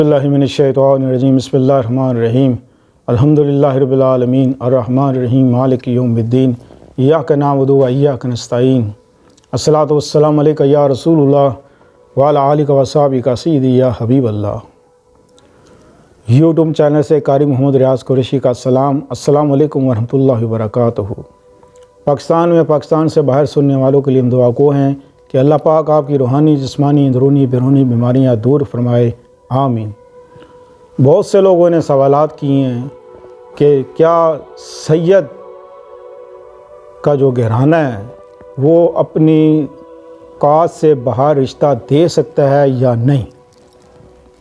बिस्मिल्लाहिर्रहमानिर्रहीम बिस्मिल्लाहिर्रहमानिर्रहीम अल्हम्दुलिल्लाहि रब्बिल आलमीन अर्रहमानिर्रहीम मालिकि यौमिद्दीन इय्याका नअबुदु व इय्याका नस्तईन अस्सलातु वस्सलामु अलैका या रसूलुल्लाह व अला आलिका व अस्हाबिका सय्यदी या हबीबल्लाह। यूट्यूब चैनल से कारी मोहम्मद रियाज़ कुरैशी का सलाम, अस्सलामु अलैकुम व रहमतुल्लाहि व बरकातुहू। पाकिस्तान से बाहर सुनने वालों के लिए हम दुआ गो हैं कि अल्लाह पाक आपकी रूहानी, जिस्मानी, अंदरूनी, बैरूनी बीमारियाँ दूर फरमाए, आमीन। बहुत से लोगों ने सवालात किए हैं कि क्या सैयद का जो घराना है वो अपनी औकात से बाहर रिश्ता दे सकता है या नहीं,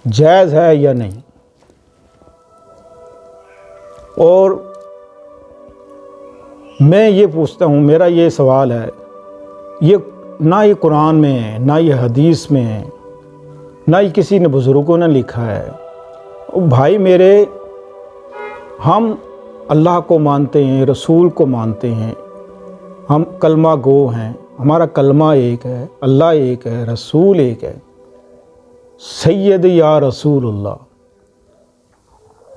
जायज़ है या नहीं। और मैं ये पूछता हूँ, मेरा ये सवाल है, ये ना ये कुरान में है, ना ये हदीस में है, ना ही किसी ने बुज़ुर्गों ने लिखा है। भाई मेरे, हम अल्लाह को मानते हैं, रसूल को मानते हैं, हम कलमा गो हैं, हमारा कलमा एक है, अल्लाह एक है, रसूल एक है, सैयद या रसूलुल्लाह।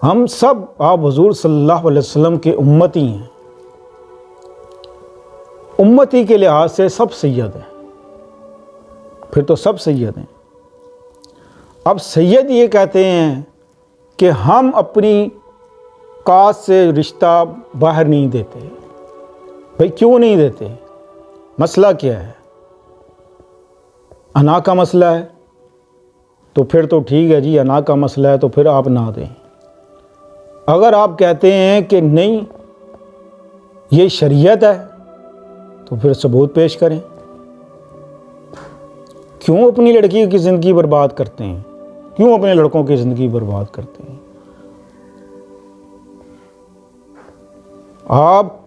हम सब आप हुज़ूर सल्लल्लाहु अलैहि वसल्लम के उम्मती हैं। उम्मती के लिहाज से सब सैयद हैं, फिर तो सब सैयद हैं। अब सैयद ये कहते हैं कि हम अपनी औकात से रिश्ता बाहर नहीं देते। भाई क्यों नहीं देते? मसला क्या है? अना का मसला है तो फिर तो ठीक है जी, अना का मसला है तो फिर आप ना दें। अगर आप कहते हैं कि नहीं ये शरीयत है तो फिर सबूत पेश करें। क्यों अपनी लड़की की ज़िंदगी बर्बाद करते हैं? क्यों अपने लड़कों की ज़िंदगी बर्बाद करते हैं? आप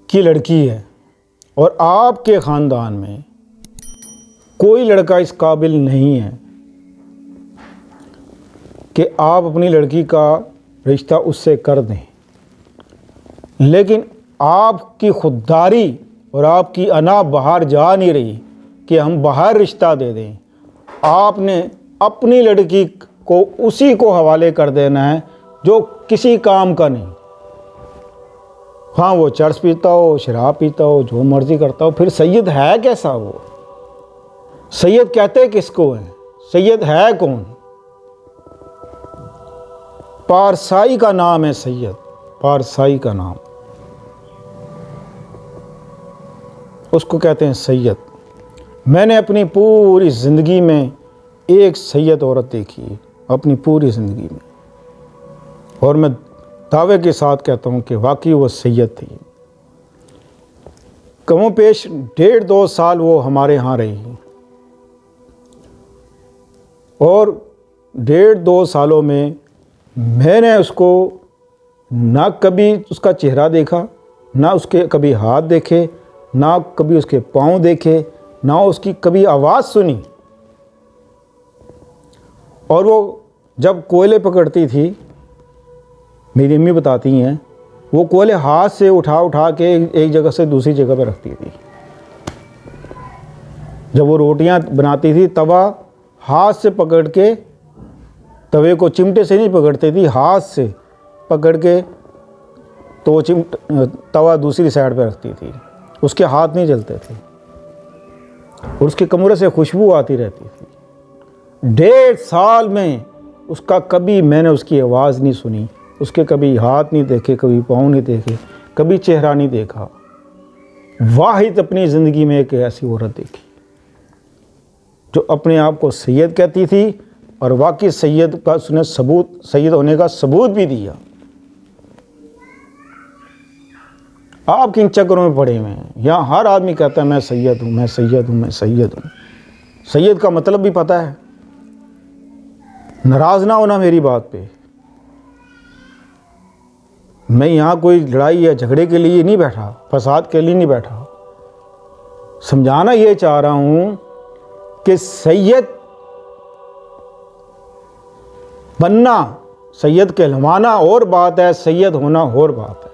की लड़की है और आपके ख़ानदान में कोई लड़का इस काबिल नहीं है कि आप अपनी लड़की का रिश्ता उससे कर दें, लेकिन आपकी खुददारी और आपकी अना बाहर जा नहीं रही कि हम बाहर रिश्ता दे दें। आपने अपनी लड़की को उसी को हवाले कर देना है जो किसी काम का नहीं। हाँ, वो चर्च पीता हो, शराब पीता हो, जो मर्ज़ी करता हो, फिर सैयद है कैसा? वो सैयद कहते किसको हैं? सैयद है कौन? पारसाई का नाम है सैयद, पारसाई का नाम, उसको कहते हैं सैयद। मैंने अपनी पूरी ज़िंदगी में एक सैयद औरत देखी है, अपनी पूरी ज़िंदगी में, और मैं दावे के साथ कहता हूँ कि वाकई वो सैयद थी। कमों पेश 1.5-2 साल वो हमारे यहाँ रही, और 1.5-2 सालों में मैंने उसको ना कभी उसका चेहरा देखा, ना उसके कभी हाथ देखे, ना कभी उसके पाँव देखे, ना उसकी कभी आवाज़ सुनी। और वो जब कोयले पकड़ती थी, मेरी अम्मी बताती हैं, वो कोयले हाथ से उठा उठा के एक जगह से दूसरी जगह पर रखती थी। जब वो रोटियां बनाती थी, तवा हाथ से पकड़ के, तवे को चिमटे से नहीं पकड़ती थी, हाथ से पकड़ के, तो वो तवा दूसरी साइड पर रखती थी, उसके हाथ नहीं जलते थे, और उसके कमरे से खुशबू आती रहती थी। 1.5 साल में उसका कभी मैंने उसकी आवाज़ नहीं सुनी, उसके कभी हाथ नहीं देखे, कभी पाँव नहीं देखे, कभी चेहरा नहीं देखा। वाहिद अपनी ज़िंदगी में एक ऐसी औरत देखी जो अपने आप को सैयद कहती थी, और वाकई सैयद का उसने सबूत, सैयद होने का सबूत भी दिया। आप किन चक्करों में पड़े हुए हैं? यहाँ हर आदमी कहता है मैं सैयद हूँ, मैं सैयद हूँ, मैं सैयद हूँ। सैयद का मतलब भी पता है। नाराज़ ना होना मेरी बात पे। मैं यहाँ कोई लड़ाई या झगड़े के लिए नहीं बैठा, फसाद के लिए नहीं बैठा। समझाना ये चाह रहा हूँ कि सैयद बनना, सैयद कहलवाना और बात है, सैयद होना और बात है।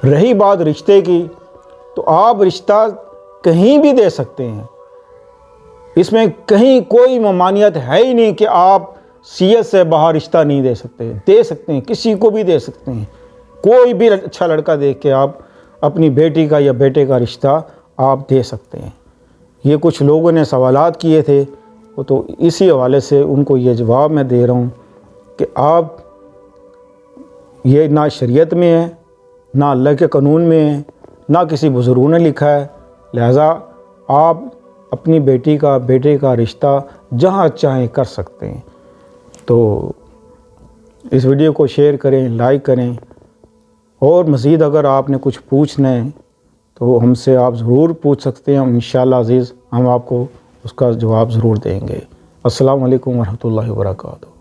रही बात रिश्ते की, तो आप रिश्ता कहीं भी दे सकते हैं। इसमें कहीं कोई ममानियत है ही नहीं कि आप सीयत से बाहर रिश्ता नहीं दे सकते। दे सकते हैं, किसी को भी दे सकते हैं। कोई भी अच्छा लड़का देख के आप अपनी बेटी का या बेटे का रिश्ता आप दे सकते हैं। ये कुछ लोगों ने सवालात किए थे, वो तो इसी हवाले से उनको ये जवाब मैं दे रहा हूँ कि आप, ये ना शरीयत में है, ना अल्लाह के कानून में है, ना किसी बुज़ुर्गों ने लिखा है। लिहाजा आप अपनी बेटी का बेटे का रिश्ता जहाँ चाहें कर सकते हैं। तो इस वीडियो को शेयर करें, लाइक करें, और मज़ीद अगर आपने कुछ पूछना है तो हमसे आप ज़रूर पूछ सकते हैं। इंशाअल्लाह अज़ीज़ हम आपको उसका जवाब ज़रूर देंगे। अस्सलामु अलैकुम वरहमतुल्लाहि वबरकातुहू।